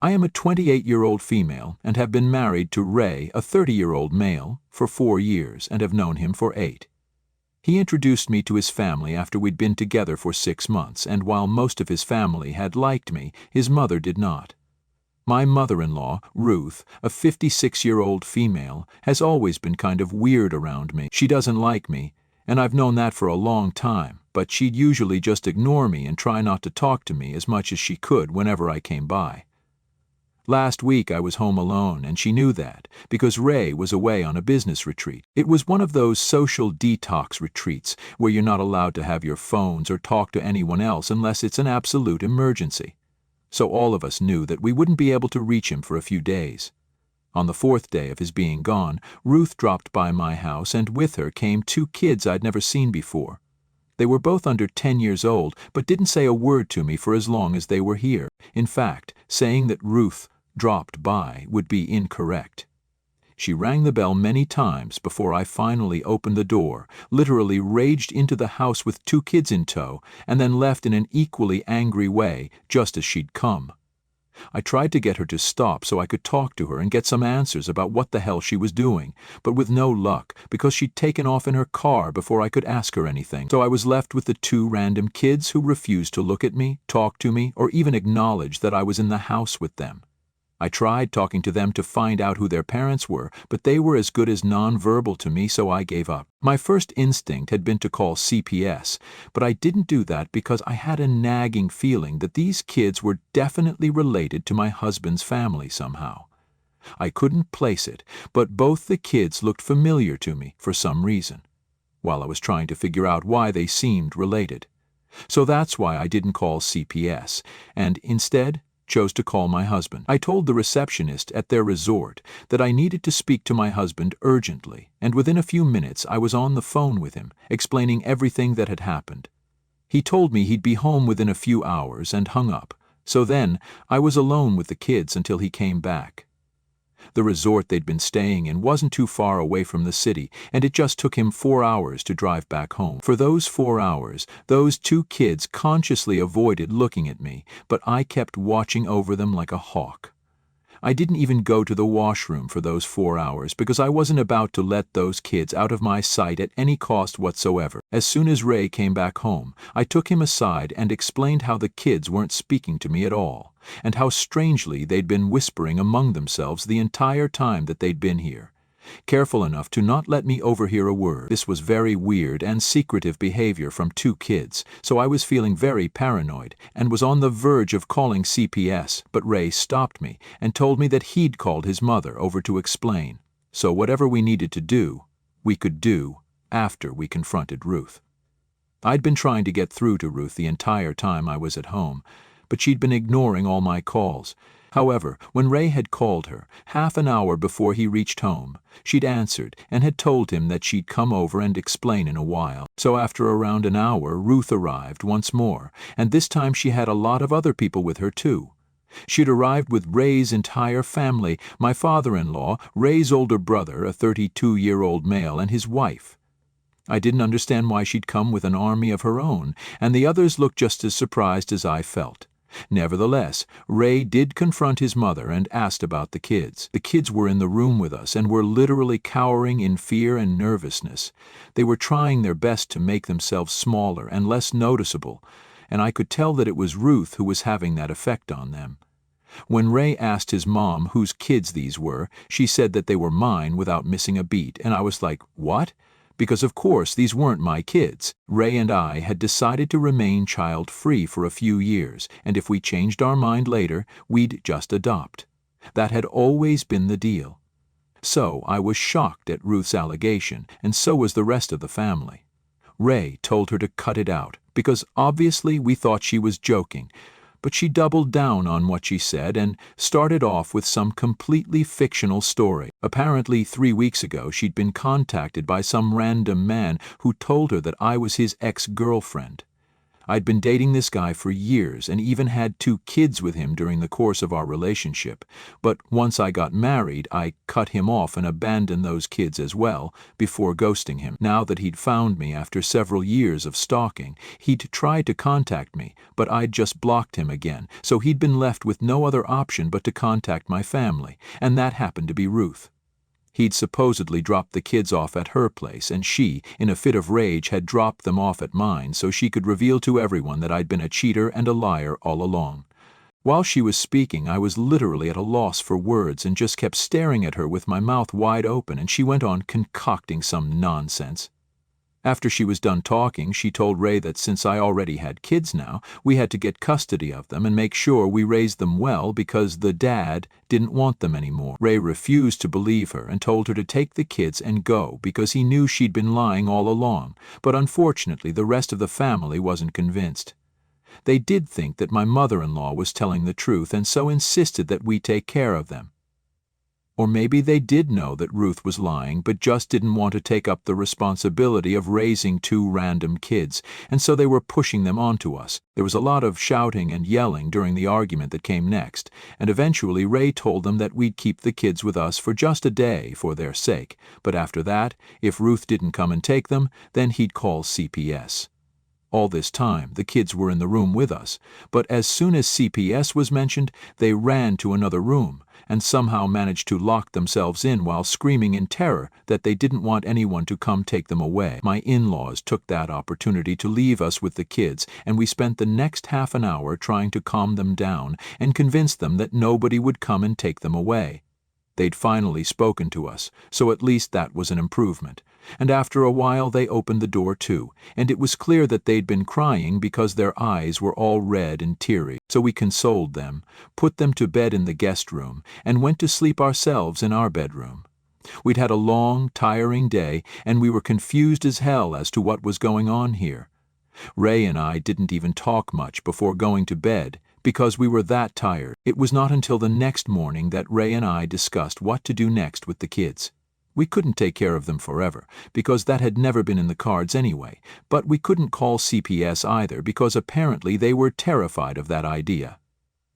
I am a 28-year-old female and have been married to Ray, a 30-year-old male, for 4 years and have known him for 8. He introduced me to his family after we'd been together for 6 months, and while most of his family had liked me, his mother did not. My mother-in-law, Ruth, a 56-year-old female, has always been kind of weird around me. She doesn't like me, and I've known that for a long time, but she'd usually just ignore me and try not to talk to me as much as she could whenever I came by. Last week I was home alone, and she knew that, because Ray was away on a business retreat. It was one of those social detox retreats where you're not allowed to have your phones or talk to anyone else unless it's an absolute emergency. So all of us knew that we wouldn't be able to reach him for a few days. On the 4th day of his being gone, Ruth dropped by my house, and with her came 2 kids I'd never seen before. They were both under 10 years old, but didn't say a word to me for as long as they were here. In fact, saying that Ruth dropped by would be incorrect. She rang the bell many times before I finally opened the door, literally raged into the house with 2 kids in tow, and then left in an equally angry way, just as she'd come. I tried to get her to stop so I could talk to her and get some answers about what the hell she was doing, but with no luck, because she'd taken off in her car before I could ask her anything. So I was left with the 2 random kids who refused to look at me, talk to me, or even acknowledge that I was in the house with them. I tried talking to them to find out who their parents were, but they were as good as nonverbal to me, so I gave up. My first instinct had been to call CPS, but I didn't do that because I had a nagging feeling that these kids were definitely related to my husband's family somehow. I couldn't place it, but both the kids looked familiar to me for some reason, while I was trying to figure out why they seemed related. So that's why I didn't call CPS, and instead chose to call my husband. I told the receptionist at their resort that I needed to speak to my husband urgently, and within a few minutes I was on the phone with him, explaining everything that had happened. He told me he'd be home within a few hours and hung up, so then I was alone with the kids until he came back. The resort they'd been staying in wasn't too far away from the city, and it just took him 4 hours to drive back home. For those 4 hours, those 2 kids consciously avoided looking at me, but I kept watching over them like a hawk. I didn't even go to the washroom for those 4 hours because I wasn't about to let those kids out of my sight at any cost whatsoever. As soon as Ray came back home, I took him aside and explained how the kids weren't speaking to me at all, and how strangely they'd been whispering among themselves the entire time that they'd been here, careful enough to not let me overhear a word. This was very weird and secretive behavior from 2 kids, so I was feeling very paranoid and was on the verge of calling CPS, but Ray stopped me and told me that he'd called his mother over to explain. So whatever we needed to do, we could do after we confronted Ruth. I'd been trying to get through to Ruth the entire time I was at home, but she'd been ignoring all my calls. However, when Ray had called her, half an hour before he reached home, she'd answered and had told him that she'd come over and explain in a while. So after around an hour, Ruth arrived once more, and this time she had a lot of other people with her too. She'd arrived with Ray's entire family, my father-in-law, Ray's older brother, a 32-year-old male, and his wife. I didn't understand why she'd come with an army of her own, and the others looked just as surprised as I felt. Nevertheless, Ray did confront his mother and asked about the kids. The kids were in the room with us and were literally cowering in fear and nervousness. They were trying their best to make themselves smaller and less noticeable, and I could tell that it was Ruth who was having that effect on them. When Ray asked his mom whose kids these were, she said that they were mine without missing a beat, and I was like, what? Because of course these weren't my kids. Ray and I had decided to remain child-free for a few years, and if we changed our mind later, we'd just adopt. That had always been the deal. So I was shocked at Ruth's allegation, and so was the rest of the family. Ray told her to cut it out, because obviously we thought she was joking, but she doubled down on what she said and started off with some completely fictional story. Apparently 3 weeks ago she'd been contacted by some random man who told her that I was his ex-girlfriend. I'd been dating this guy for years and even had 2 kids with him during the course of our relationship, but once I got married, I cut him off and abandoned those kids as well before ghosting him. Now that he'd found me after several years of stalking, he'd tried to contact me, but I'd just blocked him again, so he'd been left with no other option but to contact my family, and that happened to be Ruth. He'd supposedly dropped the kids off at her place, and she, in a fit of rage, had dropped them off at mine so she could reveal to everyone that I'd been a cheater and a liar all along. While she was speaking, I was literally at a loss for words and just kept staring at her with my mouth wide open, and she went on concocting some nonsense. After she was done talking, she told Ray that since I already had kids now, we had to get custody of them and make sure we raised them well because the dad didn't want them anymore. Ray refused to believe her and told her to take the kids and go because he knew she'd been lying all along, but unfortunately the rest of the family wasn't convinced. They did think that my mother-in-law was telling the truth and so insisted that we take care of them. Or maybe they did know that Ruth was lying but just didn't want to take up the responsibility of raising 2 random kids, and so they were pushing them onto us. There was a lot of shouting and yelling during the argument that came next, and eventually Ray told them that we'd keep the kids with us for just a day for their sake, but after that, if Ruth didn't come and take them, then he'd call CPS. All this time, the kids were in the room with us, but as soon as CPS was mentioned, they ran to another room and somehow managed to lock themselves in while screaming in terror that they didn't want anyone to come take them away. My in-laws took that opportunity to leave us with the kids, and we spent the next half an hour trying to calm them down and convince them that nobody would come and take them away. They'd finally spoken to us, so at least that was an improvement. And after a while they opened the door too, and it was clear that they'd been crying because their eyes were all red and teary. So we consoled them, put them to bed in the guest room, and went to sleep ourselves in our bedroom. We'd had a long, tiring day, and we were confused as hell as to what was going on here. Ray and I didn't even talk much before going to bed, because we were that tired. It was not until the next morning that Ray and I discussed what to do next with the kids. We couldn't take care of them forever, because that had never been in the cards anyway, but we couldn't call CPS either because apparently they were terrified of that idea.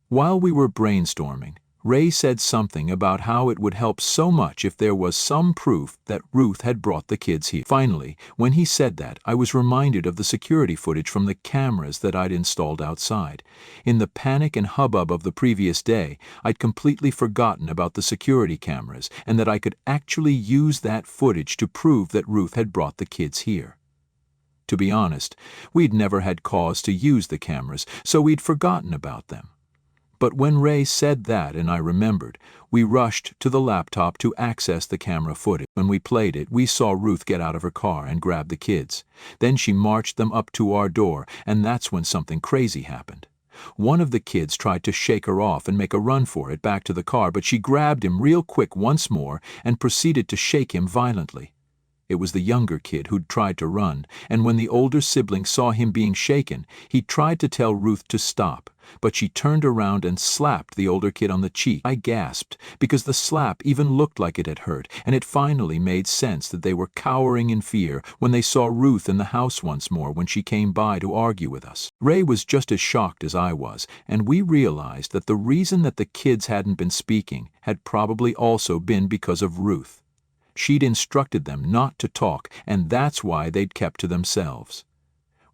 While we were brainstorming, Ray said something about how it would help so much if there was some proof that Ruth had brought the kids here. Finally, when he said that, I was reminded of the security footage from the cameras that I'd installed outside. In the panic and hubbub of the previous day, I'd completely forgotten about the security cameras and that I could actually use that footage to prove that Ruth had brought the kids here. To be honest, we'd never had cause to use the cameras, so we'd forgotten about them. But when Ray said that and I remembered, we rushed to the laptop to access the camera footage. When we played it, we saw Ruth get out of her car and grab the kids. Then she marched them up to our door, and that's when something crazy happened. One of the kids tried to shake her off and make a run for it back to the car, but she grabbed him real quick once more and proceeded to shake him violently. It was the younger kid who'd tried to run, and when the older sibling saw him being shaken, he tried to tell Ruth to stop, but she turned around and slapped the older kid on the cheek. I gasped, because the slap even looked like it had hurt, and it finally made sense that they were cowering in fear when they saw Ruth in the house once more when she came by to argue with us. Ray was just as shocked as I was, and we realized that the reason that the kids hadn't been speaking had probably also been because of Ruth. She'd instructed them not to talk, and that's why they'd kept to themselves.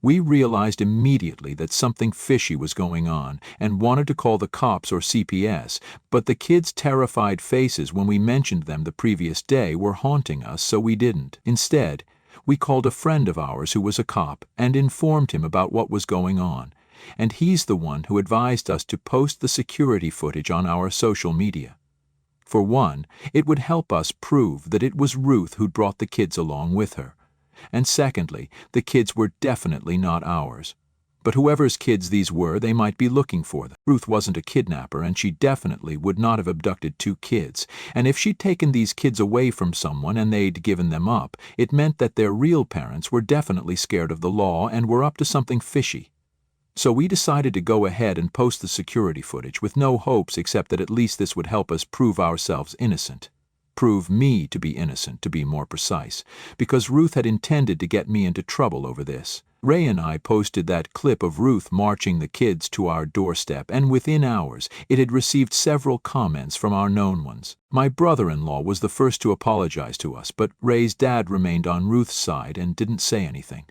We realized immediately that something fishy was going on and wanted to call the cops or CPS, but the kids' terrified faces when we mentioned them the previous day were haunting us, so we didn't. Instead, we called a friend of ours who was a cop and informed him about what was going on, and he's the one who advised us to post the security footage on our social media. For one, it would help us prove that it was Ruth who'd brought the kids along with her. And secondly, the kids were definitely not ours. But whoever's kids these were, they might be looking for them. Ruth wasn't a kidnapper, and she definitely would not have abducted 2 kids. And if she'd taken these kids away from someone and they'd given them up, it meant that their real parents were definitely scared of the law and were up to something fishy. So we decided to go ahead and post the security footage with no hopes except that at least this would help us prove ourselves innocent. Prove me to be innocent, to be more precise, because Ruth had intended to get me into trouble over this. Ray and I posted that clip of Ruth marching the kids to our doorstep, and within hours it had received several comments from our known ones. My brother-in-law was the first to apologize to us, but Ray's dad remained on Ruth's side and didn't say anything.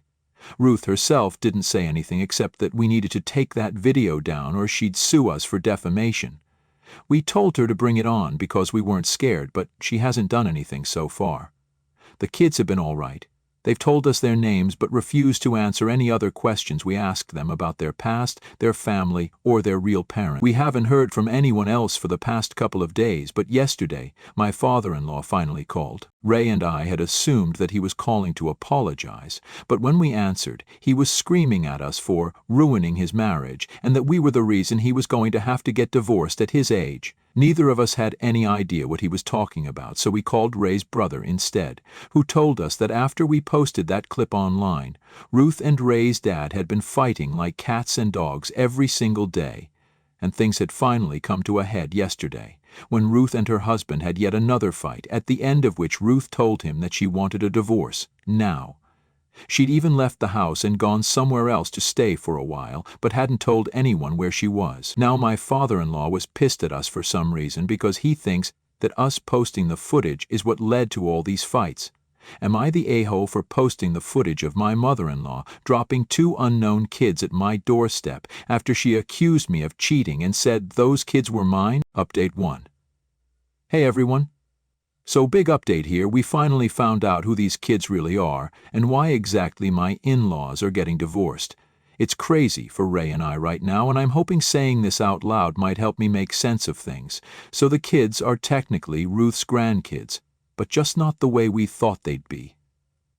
Ruth herself didn't say anything except that we needed to take that video down or she'd sue us for defamation. We told her to bring it on because we weren't scared, but she hasn't done anything so far. The kids have been all right. They've told us their names but refused to answer any other questions we asked them about their past, their family, or their real parent. We haven't heard from anyone else for the past couple of days, but yesterday my father-in-law finally called. Ray and I had assumed that he was calling to apologize, but when we answered, he was screaming at us for ruining his marriage and that we were the reason he was going to have to get divorced at his age. Neither of us had any idea what he was talking about, so we called Ray's brother instead, who told us that after we posted that clip online, Ruth and Ray's dad had been fighting like cats and dogs every single day, and things had finally come to a head yesterday, when Ruth and her husband had yet another fight, at the end of which Ruth told him that she wanted a divorce, now. She'd even left the house and gone somewhere else to stay for a while, but hadn't told anyone where she was. Now my father-in-law was pissed at us for some reason because he thinks that us posting the footage is what led to all these fights. Am I the a-hole for posting the footage of my mother-in-law dropping 2 unknown kids at my doorstep after she accused me of cheating and said those kids were mine? Update 1. Hey everyone. So big update here, we finally found out who these kids really are and why exactly my in-laws are getting divorced. It's crazy for Ray and I right now, and I'm hoping saying this out loud might help me make sense of things. So the kids are technically Ruth's grandkids, but just not the way we thought they'd be.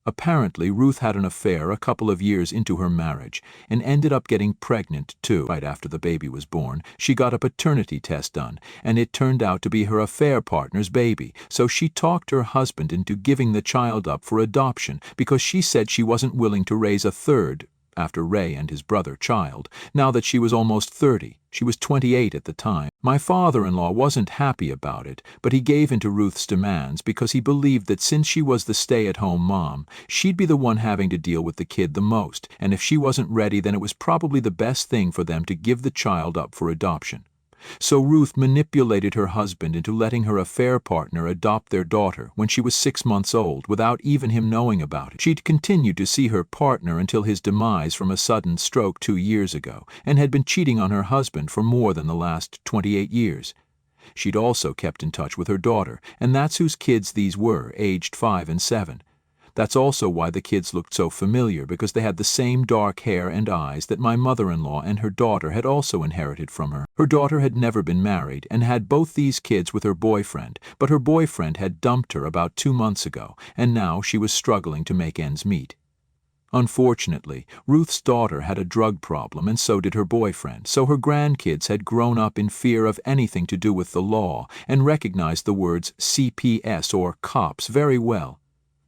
Apparently, Ruth had an affair a couple of years into her marriage and ended up getting pregnant too. Right after the baby was born, she got a paternity test done, and it turned out to be her affair partner's baby, so she talked her husband into giving the child up for adoption because she said she wasn't willing to raise a third, after Ray and his brother child, now that she was almost 30. She was 28 at the time. My father-in-law wasn't happy about it, but he gave in to Ruth's demands because he believed that since she was the stay-at-home mom, she'd be the one having to deal with the kid the most, and if she wasn't ready, then it was probably the best thing for them to give the child up for adoption. So Ruth manipulated her husband into letting her affair partner adopt their daughter when she was 6 months old without even him knowing about it. She'd continued to see her partner until his demise from a sudden stroke 2 years ago and had been cheating on her husband for more than the last 28 years. She'd also kept in touch with her daughter, and that's whose kids these were, aged 5 and 7. That's also why the kids looked so familiar, because they had the same dark hair and eyes that my mother-in-law and her daughter had also inherited from her. Her daughter had never been married and had both these kids with her boyfriend, but her boyfriend had dumped her about 2 months ago, and now she was struggling to make ends meet. Unfortunately, Ruth's daughter had a drug problem and so did her boyfriend, so her grandkids had grown up in fear of anything to do with the law and recognized the words CPS or cops very well,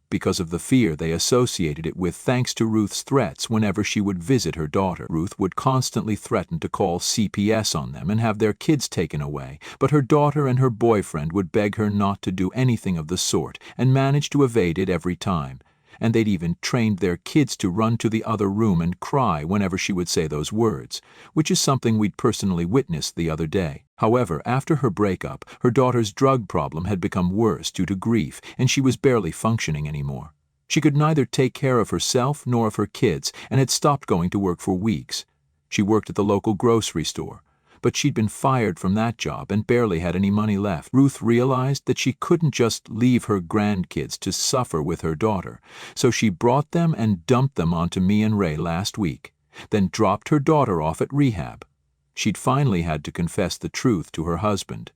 because of the fear they associated it with thanks to Ruth's threats whenever she would visit her daughter. Ruth would constantly threaten to call CPS on them and have their kids taken away, but her daughter and her boyfriend would beg her not to do anything of the sort and managed to evade it every time. And they'd even trained their kids to run to the other room and cry whenever she would say those words, which is something we'd personally witnessed the other day. However, after her breakup, her daughter's drug problem had become worse due to grief, and she was barely functioning anymore. She could neither take care of herself nor of her kids and had stopped going to work for weeks. She worked at the local grocery store, but she'd been fired from that job and barely had any money left. Ruth realized that she couldn't just leave her grandkids to suffer with her daughter, so she brought them and dumped them onto me and Ray last week, then dropped her daughter off at rehab. She'd finally had to confess the truth to her husband.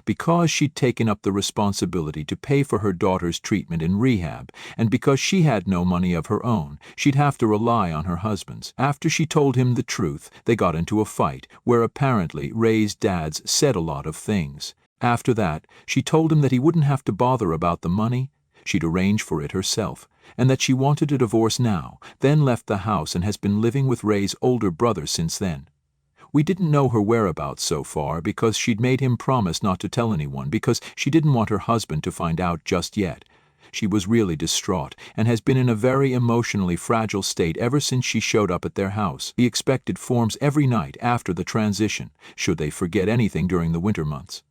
Because she'd taken up the responsibility to pay for her daughter's treatment in rehab, and because she had no money of her own, she'd have to rely on her husband's. After she told him the truth, they got into a fight, where apparently Ray's dads said a lot of things. After that, she told him that he wouldn't have to bother about the money. She'd arrange for it herself, and that she wanted a divorce now, then left the house and has been living with Ray's older brother since then. We didn't know her whereabouts so far because she'd made him promise not to tell anyone because she didn't want her husband to find out just yet. She was really distraught and has been in a very emotionally fragile state ever since she showed up at their house. The expected forms every night after the transition, should they forget anything during the winter months.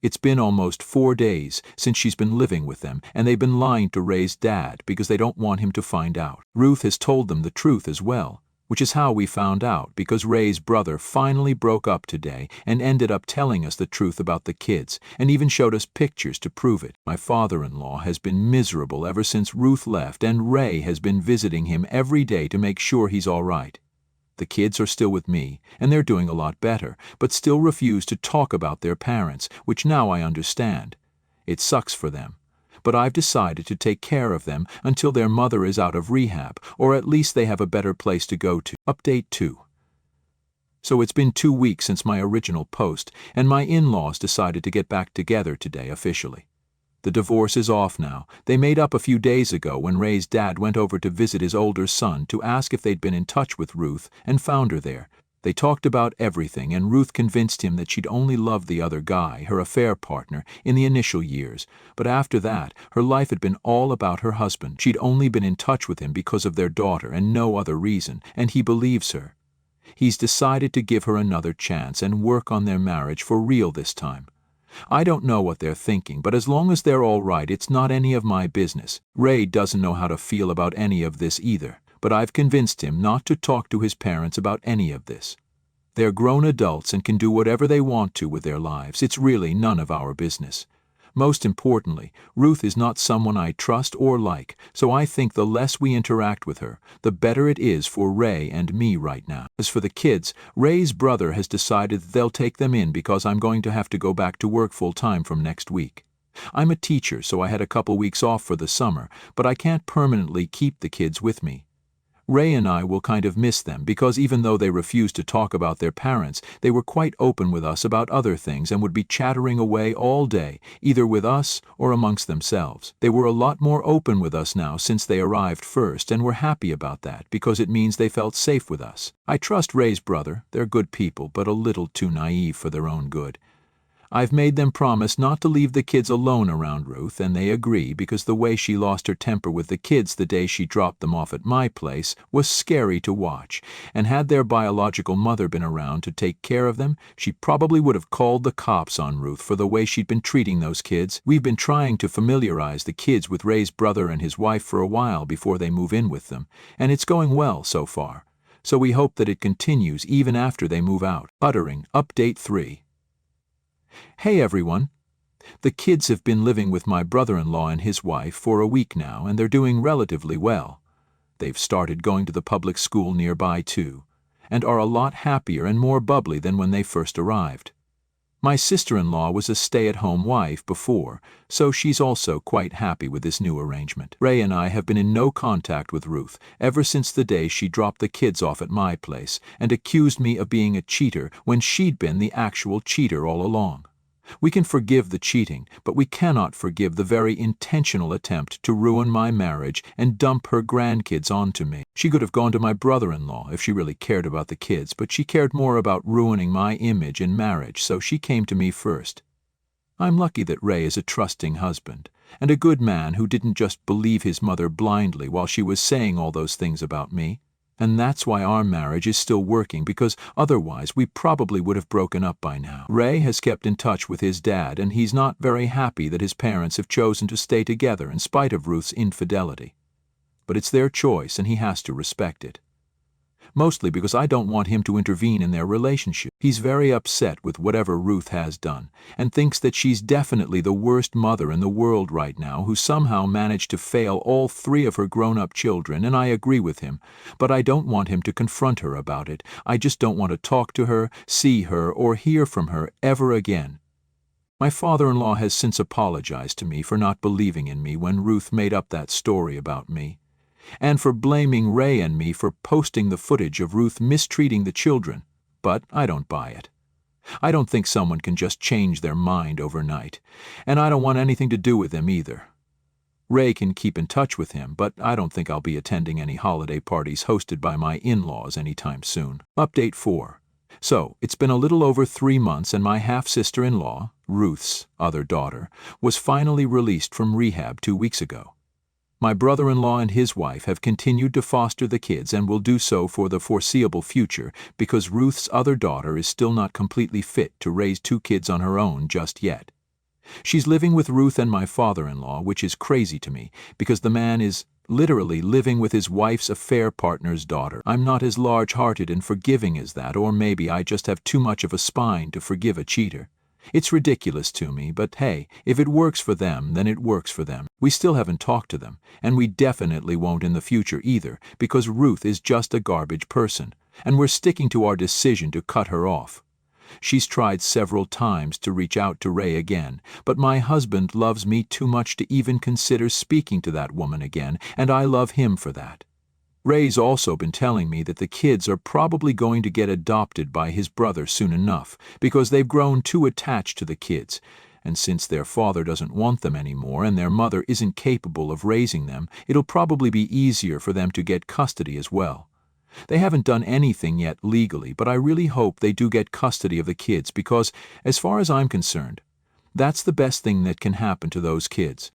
It's been almost 4 days since she's been living with them, and they've been lying to Ray's dad because they don't want him to find out. Ruth has told them the truth as well, which is how we found out, because Ray's brother finally broke up today and ended up telling us the truth about the kids, and even showed us pictures to prove it. My father-in-law has been miserable ever since Ruth left, and Ray has been visiting him every day to make sure he's all right. The kids are still with me, and they're doing a lot better, but still refuse to talk about their parents, which now I understand. It sucks for them, but I've decided to take care of them until their mother is out of rehab, or at least they have a better place to go to. Update 2. So it's been 2 weeks since my original post, and my in-laws decided to get back together today officially. The divorce is off now. They made up a few days ago when Ray's dad went over to visit his older son to ask if they'd been in touch with Ruth and found her there. They talked about everything, and Ruth convinced him that she'd only loved the other guy, her affair partner, in the initial years, but after that, her life had been all about her husband. She'd only been in touch with him because of their daughter and no other reason, and he believes her. He's decided to give her another chance and work on their marriage for real this time. I don't know what they're thinking, but as long as they're all right, it's not any of my business. Ray doesn't know how to feel about any of this either, but I've convinced him not to talk to his parents about any of this. They're grown adults and can do whatever they want to with their lives. It's really none of our business. Most importantly, Ruth is not someone I trust or like, so I think the less we interact with her, the better it is for Ray and me right now. As for the kids, Ray's brother has decided that they'll take them in because I'm going to have to go back to work full-time from next week. I'm a teacher, so I had a couple weeks off for the summer, but I can't permanently keep the kids with me. Ray and I will kind of miss them because even though they refused to talk about their parents, they were quite open with us about other things and would be chattering away all day, either with us or amongst themselves. They were a lot more open with us now since they arrived first, and were happy about that because it means they felt safe with us. I trust Ray's brother. They're good people, but a little too naive for their own good. I've made them promise not to leave the kids alone around Ruth, and they agree because the way she lost her temper with the kids the day she dropped them off at my place was scary to watch, and had their biological mother been around to take care of them, she probably would have called the cops on Ruth for the way she'd been treating those kids. We've been trying to familiarize the kids with Ray's brother and his wife for a while before they move in with them, and it's going well so far. So we hope that it continues even after they move out. Uttering Update 3. Hey everyone! The kids have been living with my brother-in-law and his wife for a week now, and they're doing relatively well. They've started going to the public school nearby too, and are a lot happier and more bubbly than when they first arrived. My sister-in-law was a stay-at-home wife before, so she's also quite happy with this new arrangement. Ray and I have been in no contact with Ruth ever since the day she dropped the kids off at my place and accused me of being a cheater when she'd been the actual cheater all along. We can forgive the cheating, but we cannot forgive the very intentional attempt to ruin my marriage and dump her grandkids onto me. She could have gone to my brother-in-law if she really cared about the kids, but she cared more about ruining my image in marriage, so she came to me first. I'm lucky that Ray is a trusting husband, and a good man who didn't just believe his mother blindly while she was saying all those things about me. And that's why our marriage is still working, because otherwise we probably would have broken up by now. Ray has kept in touch with his dad, and he's not very happy that his parents have chosen to stay together in spite of Ruth's infidelity. But it's their choice, and he has to respect it. Mostly because I don't want him to intervene in their relationship. He's very upset with whatever Ruth has done, and thinks that she's definitely the worst mother in the world right now who somehow managed to fail all 3 of her grown-up children, and I agree with him, but I don't want him to confront her about it. I just don't want to talk to her, see her, or hear from her ever again. My father-in-law has since apologized to me for not believing in me when Ruth made up that story about me, and for blaming Ray and me for posting the footage of Ruth mistreating the children, but I don't buy it. I don't think someone can just change their mind overnight, and I don't want anything to do with him either. Ray can keep in touch with him, but I don't think I'll be attending any holiday parties hosted by my in-laws anytime soon. Update 4. So, it's been a little over 3 months and my half-sister-in-law, Ruth's other daughter, was finally released from rehab 2 weeks ago. My brother-in-law and his wife have continued to foster the kids and will do so for the foreseeable future because Ruth's other daughter is still not completely fit to raise 2 kids on her own just yet. She's living with Ruth and my father-in-law, which is crazy to me because the man is literally living with his wife's affair partner's daughter. I'm not as large-hearted and forgiving as that, or maybe I just have too much of a spine to forgive a cheater. It's ridiculous to me, but hey, if it works for them, then it works for them. We still haven't talked to them, and we definitely won't in the future either, because Ruth is just a garbage person, and we're sticking to our decision to cut her off. She's tried several times to reach out to Ray again, but my husband loves me too much to even consider speaking to that woman again, and I love him for that. Ray's also been telling me that the kids are probably going to get adopted by his brother soon enough, because they've grown too attached to the kids, and since their father doesn't want them anymore and their mother isn't capable of raising them, it'll probably be easier for them to get custody as well. They haven't done anything yet legally, but I really hope they do get custody of the kids because, as far as I'm concerned, that's the best thing that can happen to those kids.